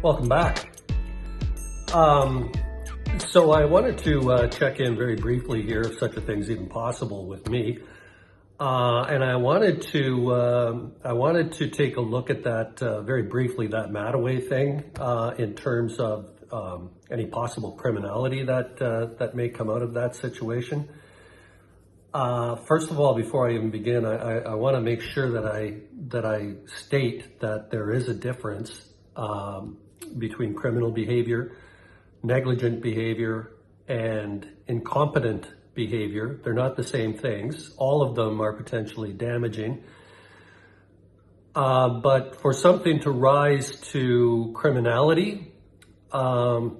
Welcome back. So I wanted to check in very briefly here, if such a thing's even possible with me. And I wanted to take a look at that very briefly, that Mattaway thing, in terms of any possible criminality that may come out of that situation. First of all, before I even begin, I want to make sure that I state that there is a difference between criminal behavior, negligent behavior, and incompetent behavior. They're not the same things. All of them are potentially damaging. But for something to rise to criminality, it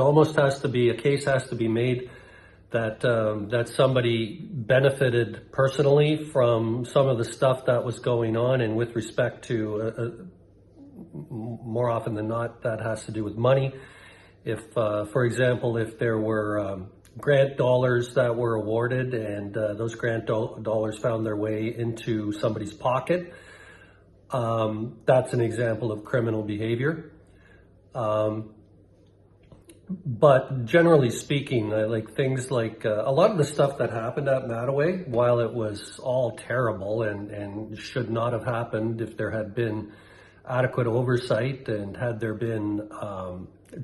almost has to be, a case has to be made that somebody benefited personally from some of the stuff that was going on, and with respect to, more often than not, that has to do with money. If, for example, if there were grant dollars that were awarded and those grant dollars found their way into somebody's pocket, that's an example of criminal behavior. But generally speaking, like things like a lot of the stuff that happened at Mattaway, while it was all terrible and should not have happened if there had been adequate oversight and had there been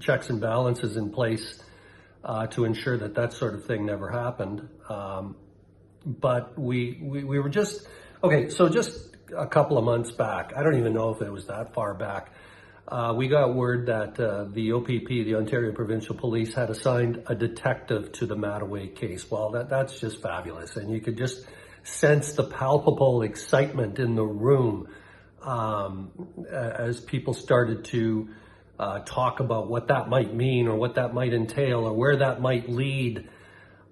checks and balances in place to ensure that that sort of thing never happened. But we were just, okay, so just a couple of months back, I don't even know if it was that far back, we got word that the OPP, the Ontario Provincial Police, had assigned a detective to the Mattaway case. Well, that's just fabulous. And you could just sense the palpable excitement in the room as people started to talk about what that might mean or what that might entail or where that might lead.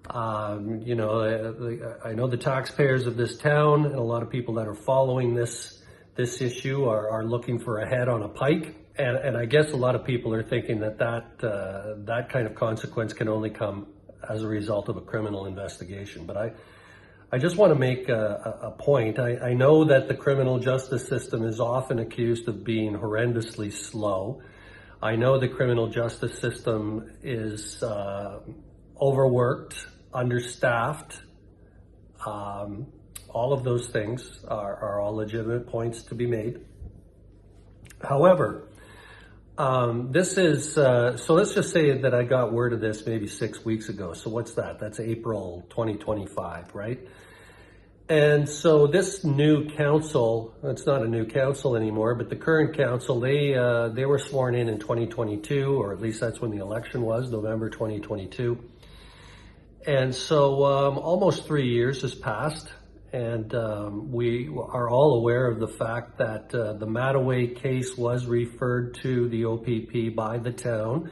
I know the taxpayers of this town and a lot of people that are following this issue are looking for a head on a pike. And I guess a lot of people are thinking that kind of consequence can only come as a result of a criminal investigation. But I just want to make a point. I know that the criminal justice system is often accused of being horrendously slow. I know the criminal justice system is overworked, understaffed. All of those things are all legitimate points to be made. However, this is, so let's just say that I got word of this maybe 6 weeks ago. So what's that? That's April 2025, right? And so this new council, it's not a new council anymore, but the current council, they were sworn in 2022, or at least that's when the election was, November 2022. And so almost 3 years has passed. And we are all aware of the fact that the Mattaway case was referred to the OPP by the town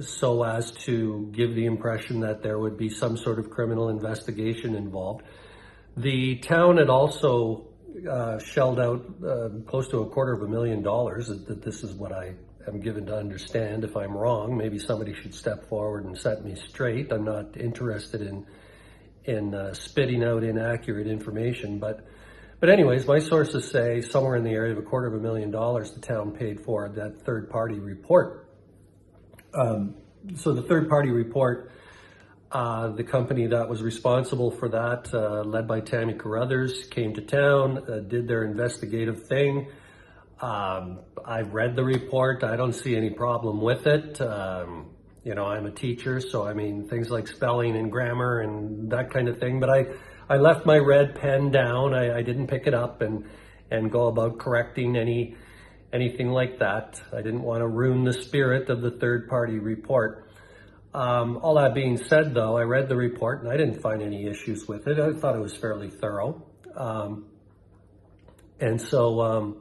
so as to give the impression that there would be some sort of criminal investigation involved. The town had also shelled out close to $250,000. That this is what I am given to understand. If I'm wrong, maybe somebody should step forward and set me straight. I'm not interested in spitting out inaccurate information, but anyways, my sources say somewhere in the area of $250,000 the town paid for that third-party report. So the third-party report, the company that was responsible for that, led by Tammy Carruthers, came to town, did their investigative thing. I've read the report. I don't see any problem with it. I'm a teacher, so I mean, things like spelling and grammar and that kind of thing. But I left my red pen down. I didn't pick it up and go about correcting anything like that. I didn't want to ruin the spirit of the third-party report. All that being said, though, I read the report and I didn't find any issues with it. I thought it was fairly thorough. And so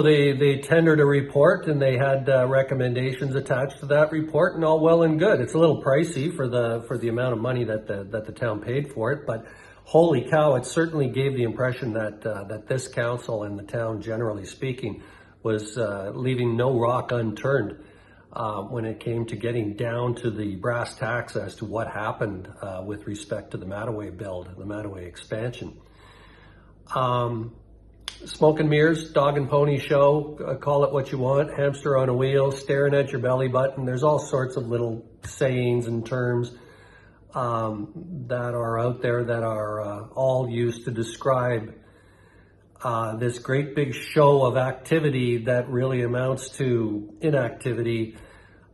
they tendered a report and they had recommendations attached to that report, and all well and good. It's a little pricey for the amount of money that the town paid for it, but holy cow, it certainly gave the impression that this council and the town, generally speaking, was leaving no rock unturned when it came to getting down to the brass tacks as to what happened with respect to the Mattaway build, the Mattaway expansion. Smoke and mirrors, dog and pony show, call it what you want, hamster on a wheel, staring at your belly button. There's all sorts of little sayings and terms that are out there that are all used to describe this great big show of activity that really amounts to inactivity.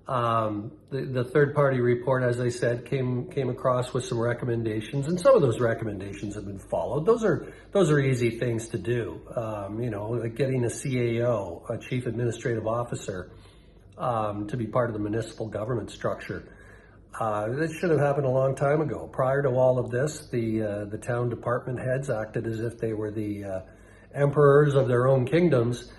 The third-party report, as I said, came across with some recommendations, and some of those recommendations have been followed. Those are easy things to do. Like getting a CAO, a Chief Administrative Officer, to be part of the municipal government structure. That should have happened a long time ago. Prior to all of this, the town department heads acted as if they were the emperors of their own kingdoms.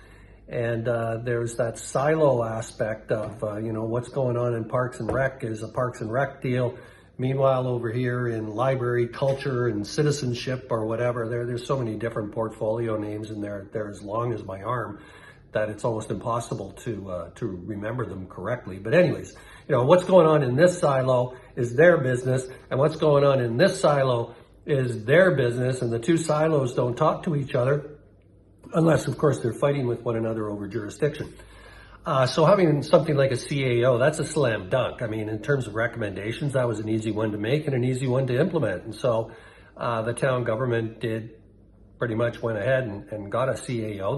And there's that silo aspect of, what's going on in Parks and Rec is a Parks and Rec deal. Meanwhile, over here in library, culture, and citizenship or whatever, there's so many different portfolio names in there. They're as long as my arm that it's almost impossible to remember them correctly. But anyways, what's going on in this silo is their business, and what's going on in this silo is their business, and the two silos don't talk to each other. Unless, of course, they're fighting with one another over jurisdiction. So having something like a CAO, that's a slam dunk. I mean, in terms of recommendations, that was an easy one to make and an easy one to implement. And so the town government pretty much went ahead and got a CAO.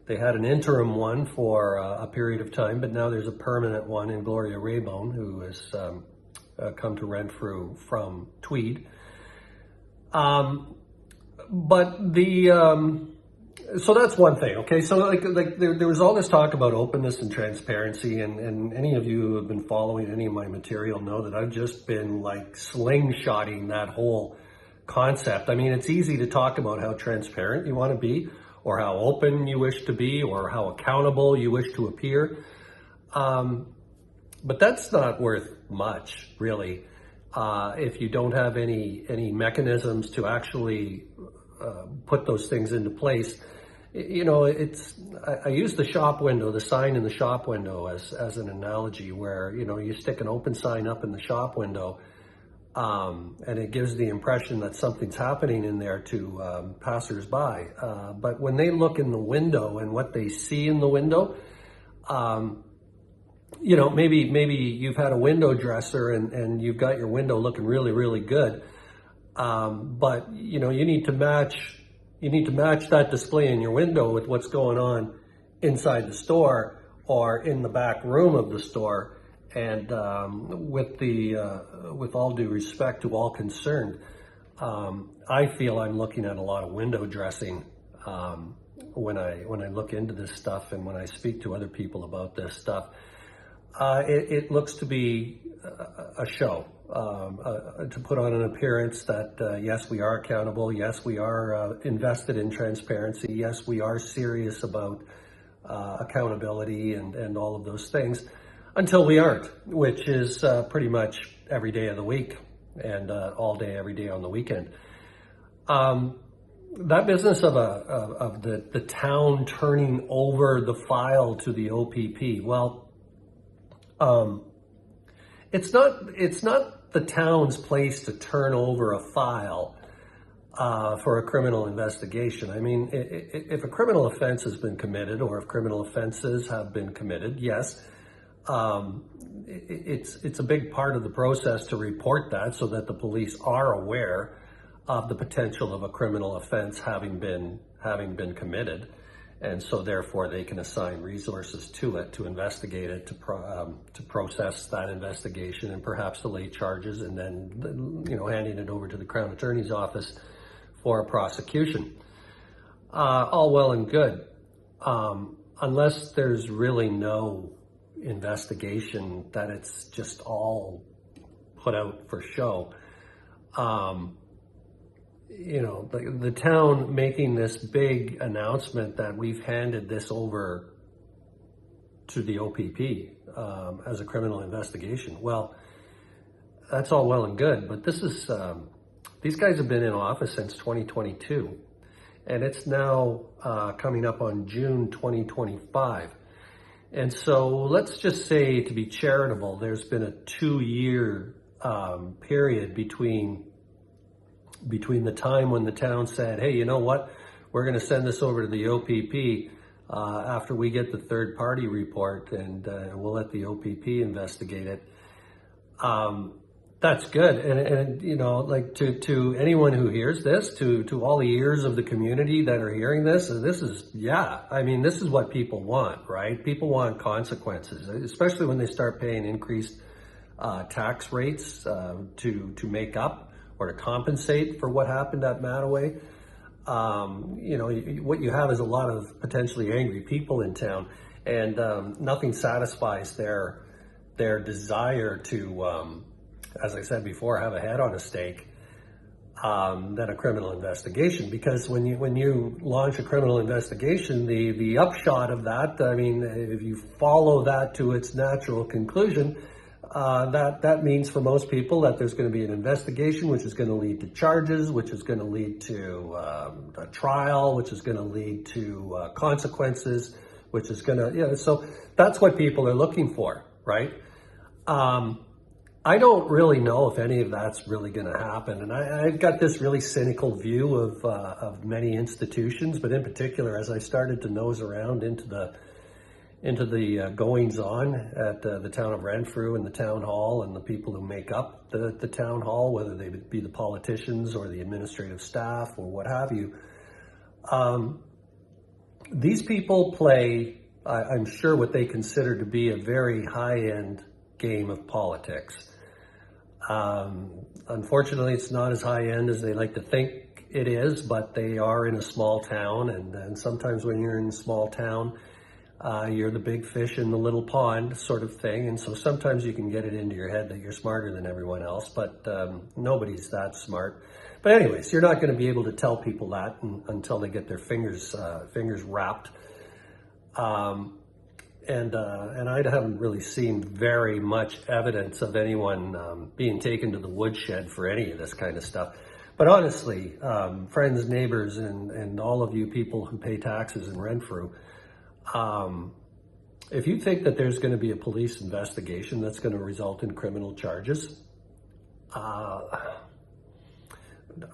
They had an interim one for a period of time, but now there's a permanent one in Gloria Raybone, who has come to Renfrew from Tweed. So that's one thing, okay? So there was all this talk about openness and transparency, and any of you who have been following any of my material know that I've just been like slingshotting that whole concept. I mean, it's easy to talk about how transparent you want to be, or how open you wish to be, or how accountable you wish to appear. But that's not worth much, really, if you don't have any mechanisms to actually put those things into place. I use the shop window, the sign in the shop window as an analogy where, you stick an open sign up in the shop window, and it gives the impression that something's happening in there to passers-by. But when they look in the window and what they see in the window, maybe you've had a window dresser and you've got your window looking really, really good. But you need to match that display in your window with what's going on inside the store or in the back room of the store. And with all due respect to all concerned, I feel I'm looking at a lot of window dressing when I look into this stuff and when I speak to other people about this stuff. It looks to be a show, to put on an appearance that, yes, we are accountable. Yes, we are invested in transparency. Yes, we are serious about accountability and all of those things, until we aren't, which is pretty much every day of the week and all day, every day on the weekend. That business of the town turning over the file to the OPP, well, it's not the town's place to turn over a file for a criminal investigation. I mean, if a criminal offense has been committed, or if criminal offenses have been committed, yes, it's a big part of the process to report that so that the police are aware of the potential of a criminal offense having been committed. And so therefore they can assign resources to it, to investigate it, to process that investigation and perhaps to lay charges, and then, handing it over to the Crown Attorney's Office for a prosecution. All well and good, unless there's really no investigation, that it's just all put out for show. The town making this big announcement that we've handed this over to the OPP as a criminal investigation. Well, that's all well and good, but this is these guys have been in office since 2022, and it's now coming up on June 2025. And so let's just say, to be charitable, there's been a 2-year period between the time when the town said, hey, you know what, we're going to send this over to the OPP after we get the third-party report, and we'll let the OPP investigate it. That's good. And you know, like to anyone who hears this, to all the ears of the community that are hearing this is, yeah, I mean, this is what people want, right? People want consequences, especially when they start paying increased tax rates to make up or to compensate for what happened at Mattaway. You know, what you have is a lot of potentially angry people in town, and nothing satisfies their desire to, as I said before, have a head on a stake than a criminal investigation. Because when you launch a criminal investigation, the upshot of that, I mean, if you follow that to its natural conclusion, that means for most people that there's going to be an investigation, which is going to lead to charges, which is going to lead to a trial, which is going to lead to consequences, which is going to, you know, so that's what people are looking for, right? I don't really know if any of that's really going to happen, and I've got this really cynical view of many institutions, but in particular, as I started to nose around into the goings-on at the town of Renfrew and the town hall and the people who make up the town hall, whether they be the politicians or the administrative staff or what have you. These people play, I'm sure, what they consider to be a very high-end game of politics. Unfortunately, it's not as high-end as they like to think it is, but they are in a small town, and sometimes when you're in a small town, you're the big fish in the little pond sort of thing, and so sometimes you can get it into your head that you're smarter than everyone else, but nobody's that smart. But anyways, you're not going to be able to tell people that until they get their fingers wrapped. And I haven't really seen very much evidence of anyone being taken to the woodshed for any of this kind of stuff. But honestly, friends, neighbors, and all of you people who pay taxes in Renfrew, if you think that there's going to be a police investigation that's going to result in criminal charges,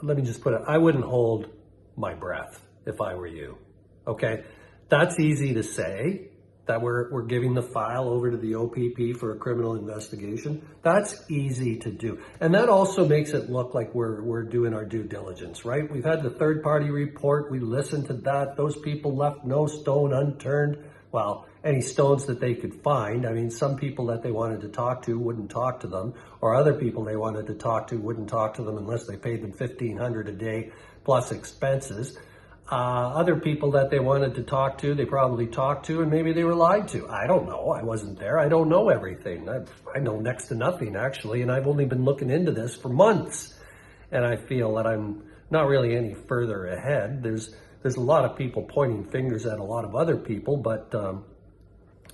let me just put it, I wouldn't hold my breath if I were you, okay? That's easy to say, that we're giving the file over to the OPP for a criminal investigation. That's easy to do. And that also makes it look like we're doing our due diligence, right? We've had the third-party report. We listened to that. Those people left no stone unturned. Well, any stones that they could find. I mean, some people that they wanted to talk to wouldn't talk to them, or other people they wanted to talk to wouldn't talk to them unless they paid them $1,500 a day plus expenses. Other people that they wanted to talk to, they probably talked to, and maybe they were lied to. I don't know. I wasn't there. I don't know everything. I know next to nothing, actually, and I've only been looking into this for months, and I feel that I'm not really any further ahead. There's a lot of people pointing fingers at a lot of other people, but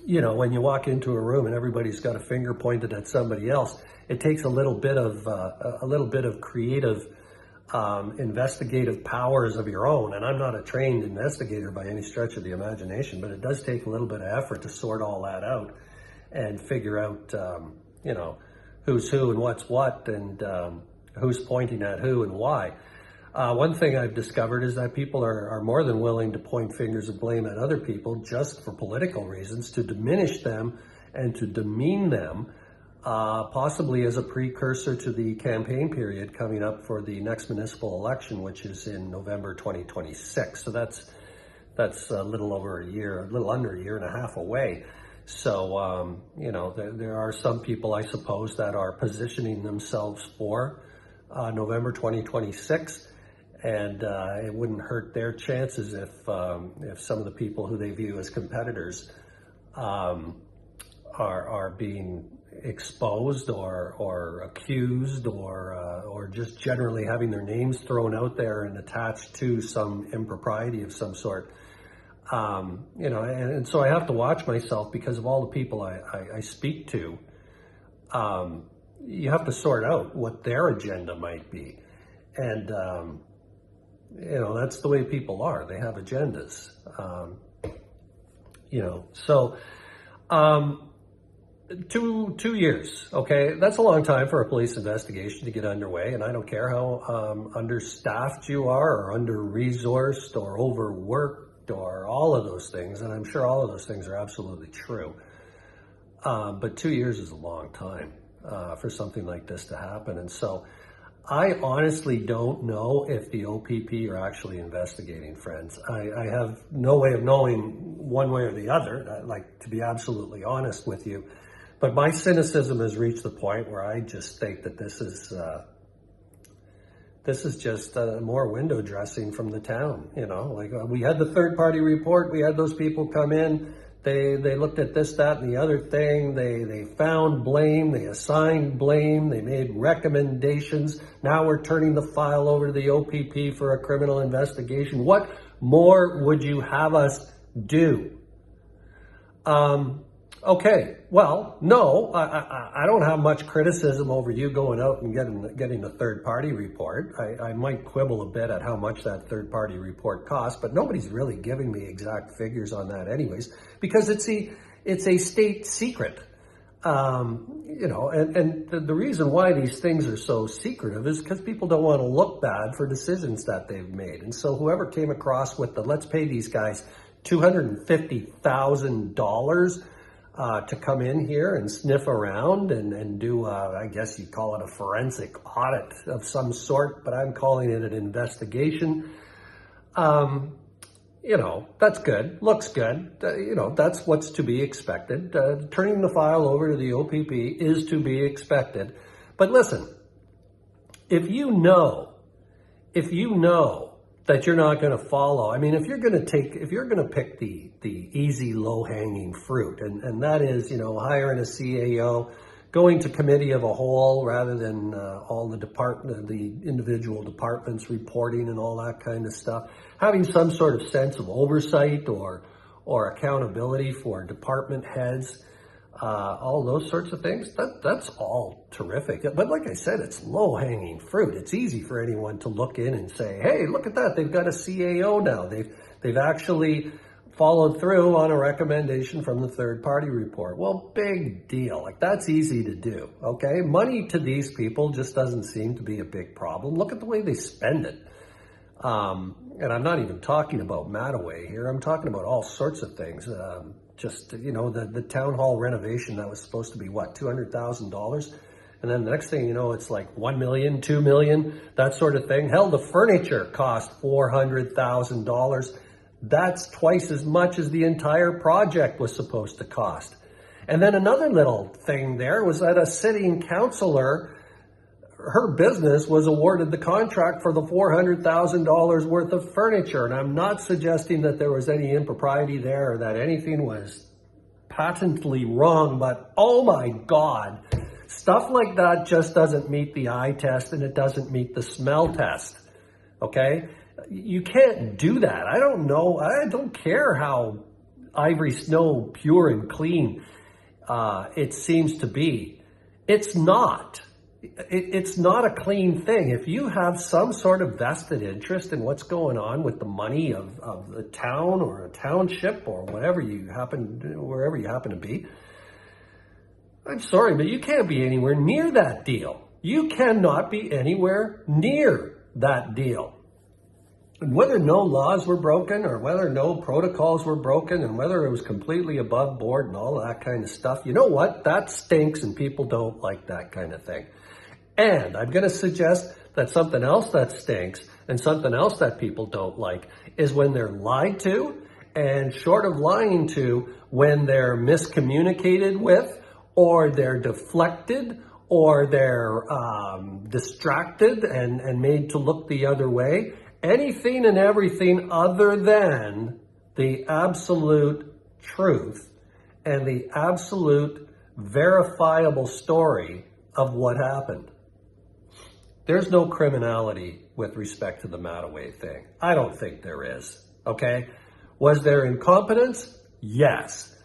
you know, when you walk into a room and everybody's got a finger pointed at somebody else, it takes a little bit of creative investigative powers of your own. And I'm not a trained investigator by any stretch of the imagination, but it does take a little bit of effort to sort all that out and figure out, you know, who's who and what's what, and who's pointing at who and why. One thing I've discovered is that people are more than willing to point fingers of blame at other people just for political reasons, to diminish them and to demean them, possibly as a precursor to the campaign period coming up for the next municipal election, which is in November 2026. So that's a little over a year, a little under a year and a half away. So, you know, there are some people, I suppose, that are positioning themselves for November 2026. And it wouldn't hurt their chances if some of the people who they view as competitors are being exposed or accused or just generally having their names thrown out there and attached to some impropriety of some sort. You know, and so I have to watch myself because of all the people I speak to. You have to sort out what their agenda might be. And you know, that's the way people are. They have agendas, you know. So Two years, okay? That's a long time for a police investigation to get underway, and I don't care how understaffed you are or under-resourced or overworked or all of those things, and I'm sure all of those things are absolutely true. But 2 years is a long time for something like this to happen, and so I honestly don't know if the OPP are actually investigating, friends. I have no way of knowing one way or the other, like, to be absolutely honest with you. But my cynicism has reached the point where I just think that this is just more window dressing from the town. You know, like we had the third party report. We had those people come in. They looked at this, that, and the other thing. They found blame. They assigned blame. They made recommendations. Now we're turning the file over to the OPP for a criminal investigation. What more would you have us do? Okay, well, no, I don't have much criticism over you going out and getting a third-party report. I might quibble a bit at how much that third-party report costs, but nobody's really giving me exact figures on that anyways, because it's a state secret. You know, and the reason why these things are so secretive is because people don't want to look bad for decisions that they've made. And so whoever came across with the let's pay these guys $250,000 to come in here and sniff around and do, I guess you call it a forensic audit of some sort, but I'm calling it an investigation. You know, that's good, looks good. You know, that's what's to be expected. Turning the file over to the OPP is to be expected. But listen, if you know that you're not going to follow. I mean, if you're going to pick the easy, low-hanging fruit, and that is, you know, hiring a CAO, going to committee of a whole rather than all the individual departments reporting and all that kind of stuff, having some sort of sense of oversight or accountability for department heads, all those sorts of things, that's all terrific. But like I said, it's low-hanging fruit. It's easy for anyone to look in and say, hey, look at that, they've got a CAO now. They've actually followed through on a recommendation from the third-party report. Well, big deal. Like, that's easy to do, okay? Money to these people just doesn't seem to be a big problem. Look at the way they spend it. And I'm not even talking about Mattaway here. I'm talking about all sorts of things. Just, you know, the town hall renovation that was supposed to be, what, $200,000? And then the next thing you know, it's like $1 million, $2 million, that sort of thing. Hell, the furniture cost $400,000. That's twice as much as the entire project was supposed to cost. And then another little thing there was that a sitting councillor, her business was awarded the contract for the $400,000 worth of furniture. And I'm not suggesting that there was any impropriety there or that anything was patently wrong, but oh my God, stuff like that just doesn't meet the eye test and it doesn't meet the smell test, okay? You can't do that. I don't know. I don't care how Ivory Snow pure and clean it seems to be. It's not. It's not a clean thing. If you have some sort of vested interest in what's going on with the money of the town or a township or wherever you happen to be, I'm sorry, but you can't be anywhere near that deal. You cannot be anywhere near that deal. And whether no laws were broken or whether no protocols were broken and whether it was completely above board and all of that kind of stuff, you know what? That stinks and people don't like that kind of thing. And I'm going to suggest that something else that stinks and something else that people don't like is when they're lied to, and short of lying to, when they're miscommunicated with, or they're deflected, or they're distracted and made to look the other way. Anything and everything other than the absolute truth and the absolute verifiable story of what happened. There's no criminality with respect to the Mattaway thing. I don't think there is, okay? Was there incompetence? Yes.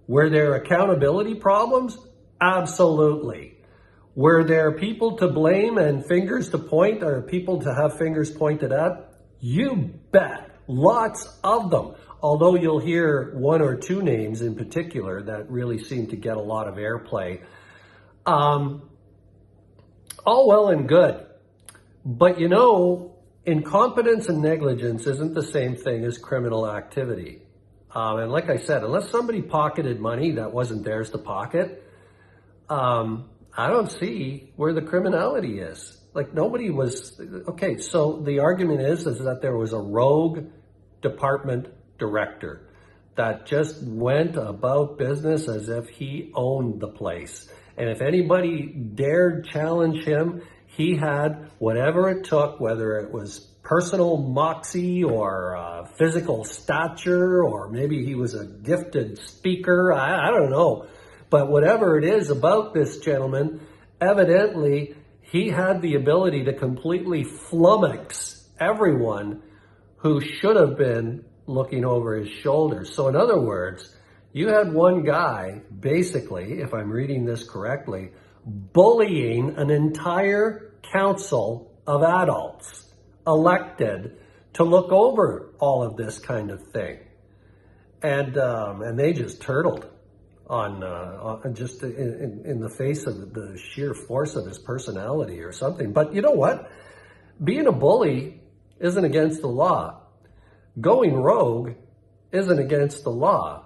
Were there accountability problems? Absolutely. Were there people to blame and fingers to point, or people to have fingers pointed at? You bet. Lots of them. Although you'll hear one or two names in particular that really seem to get a lot of airplay. All well and good. But you know, incompetence and negligence isn't the same thing as criminal activity. And like I said, unless somebody pocketed money that wasn't theirs to pocket, I don't see where the criminality is. Like nobody was, okay, so the argument is that there was a rogue department director that just went about business as if he owned the place. And if anybody dared challenge him, he had whatever it took, whether it was personal moxie or physical stature, or maybe he was a gifted speaker, I don't know. But whatever it is about this gentleman, evidently he had the ability to completely flummox everyone who should have been looking over his shoulder. So in other words, you had one guy, basically, if I'm reading this correctly, bullying an entire council of adults elected to look over all of this kind of thing. And they just turtled on just in the face of the sheer force of his personality or something. But you know what? Being a bully isn't against the law. Going rogue isn't against the law.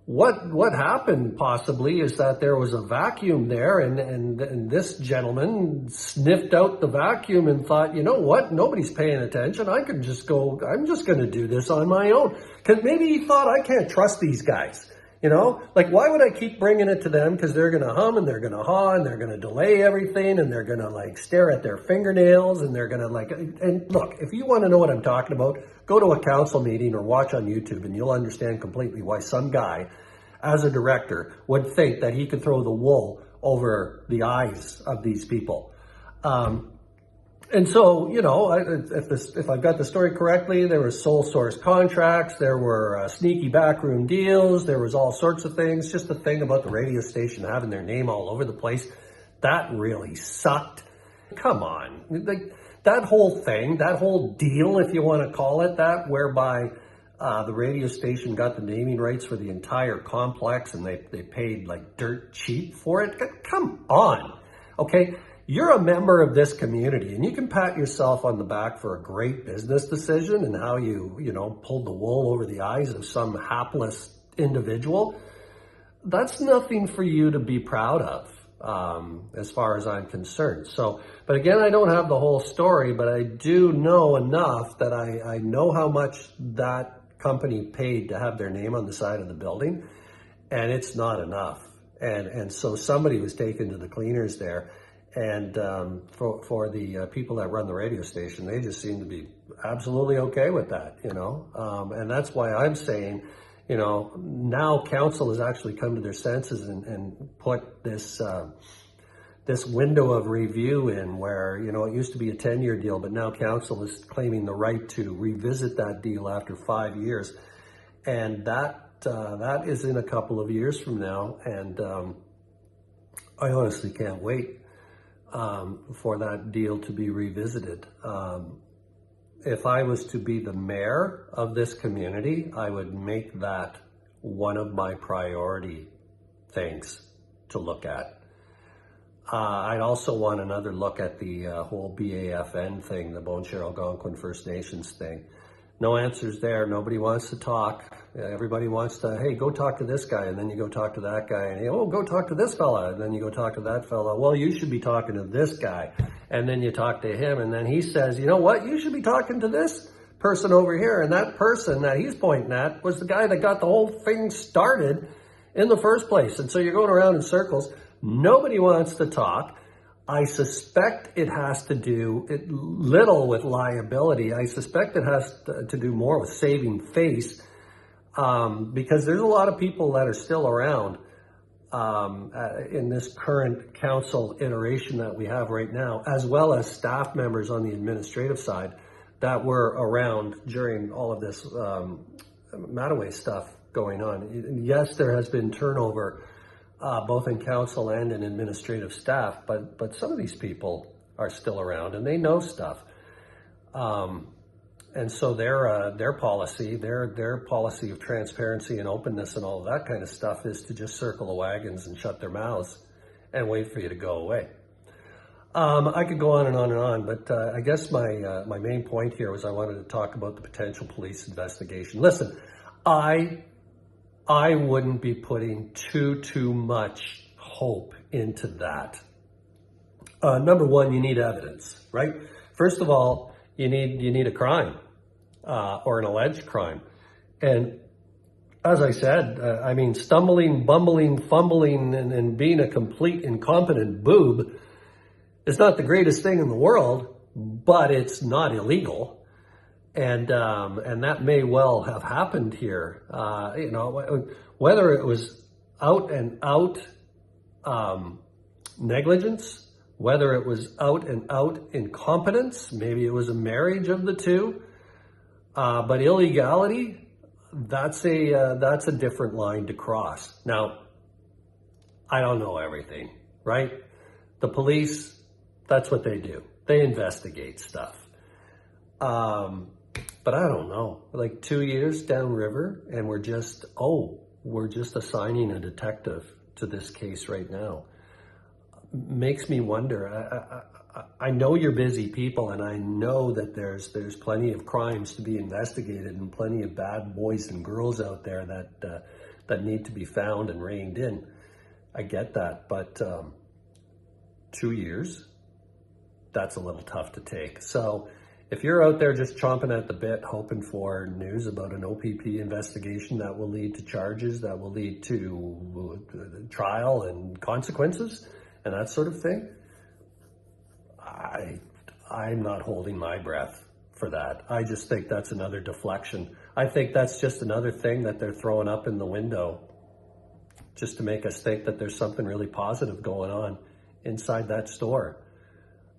What happened possibly is that there was a vacuum there, and this gentleman sniffed out the vacuum and thought, you know what, nobody's paying attention. I could just go, I'm just going to do this on my own. Because maybe he thought, I can't trust these guys. You know, like, why would I keep bringing it to them? Because they're going to hum and they're going to haw and they're going to delay everything and they're going to like stare at their fingernails and they're going to like, and look, if you want to know what I'm talking about, go to a council meeting or watch on YouTube and you'll understand completely why some guy as a director would think that he could throw the wool over the eyes of these people. And so, you know, if I've got the story correctly, there were sole source contracts, there were sneaky backroom deals, there was all sorts of things. Just the thing about the radio station having their name all over the place, that really sucked. Come on, like that whole thing, that whole deal, if you want to call it that, whereby the radio station got the naming rights for the entire complex and they paid like dirt cheap for it. Come on, okay? You're a member of this community and you can pat yourself on the back for a great business decision and how you know, pulled the wool over the eyes of some hapless individual. That's nothing for you to be proud of, as far as I'm concerned. So, but again, I don't have the whole story, but I do know enough that I know how much that company paid to have their name on the side of the building, and it's not enough. And so somebody was taken to the cleaners there. And for the people that run the radio station, they just seem to be absolutely okay with that, you know. And that's why I'm saying, you know, now council has actually come to their senses and put this this window of review in where, you know, it used to be a 10-year deal, but now council is claiming the right to revisit that deal after 5 years. And that is in a couple of years from now. And I honestly can't wait for that deal to be revisited. If I was to be the mayor of this community, I would make that one of my priority things to look at. I'd also want another look at the whole BAFN thing, the Boneshare Algonquin First Nations thing. No answers there. Nobody wants to talk. Everybody wants to, hey, go talk to this guy, and then you go talk to that guy, and oh, go talk to this fella, and then you go talk to that fella. Well, you should be talking to this guy, and then you talk to him, and then he says, you know what, you should be talking to this person over here, and that person that he's pointing at was the guy that got the whole thing started in the first place. And so you're going around in circles. Nobody wants to talk. I suspect it has to do little with liability. I suspect it has to do more with saving face, because there's a lot of people that are still around in this current council iteration that we have right now, as well as staff members on the administrative side that were around during all of this Mattaway stuff going on. Yes, there has been turnover both in council and in administrative staff, but some of these people are still around and they know stuff. And And so their policy of transparency and openness and all of that kind of stuff is to just circle the wagons and shut their mouths and wait for you to go away. I could go on and on and on, but I guess my main point here was I wanted to talk about the potential police investigation. Listen, I wouldn't be putting too much hope into that. Number one, you need evidence, right? First of all, you need a crime or an alleged crime. And as I said, I mean, stumbling, bumbling, fumbling, and being a complete incompetent boob is not the greatest thing in the world, but it's not illegal. And that may well have happened here. You know, whether it was out and out negligence, whether it was out and out incompetence, maybe it was a marriage of the two, but illegality, that's a different line to cross. Now, I don't know everything, right? The police, that's what they do. They investigate stuff. But I don't know, like 2 years downriver, and we're just assigning a detective to this case right now. Makes me wonder. I know you're busy people, and I know that there's plenty of crimes to be investigated and plenty of bad boys and girls out there that need to be found and reined in. I get that, but 2 years, that's a little tough to take. So if you're out there just chomping at the bit, hoping for news about an OPP investigation that will lead to charges, that will lead to trial and consequences and that sort of thing, I'm not holding my breath for that. I just think that's another deflection. I think that's just another thing that they're throwing up in the window just to make us think that there's something really positive going on inside that store.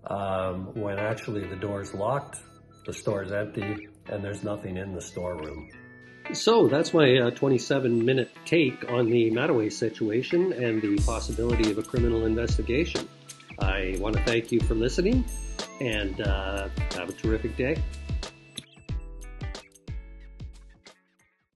When actually the door's locked, the store's empty, and there's nothing in the storeroom. So that's my 27-minute take on the Mattaway situation and the possibility of a criminal investigation. I want to thank you for listening, and have a terrific day.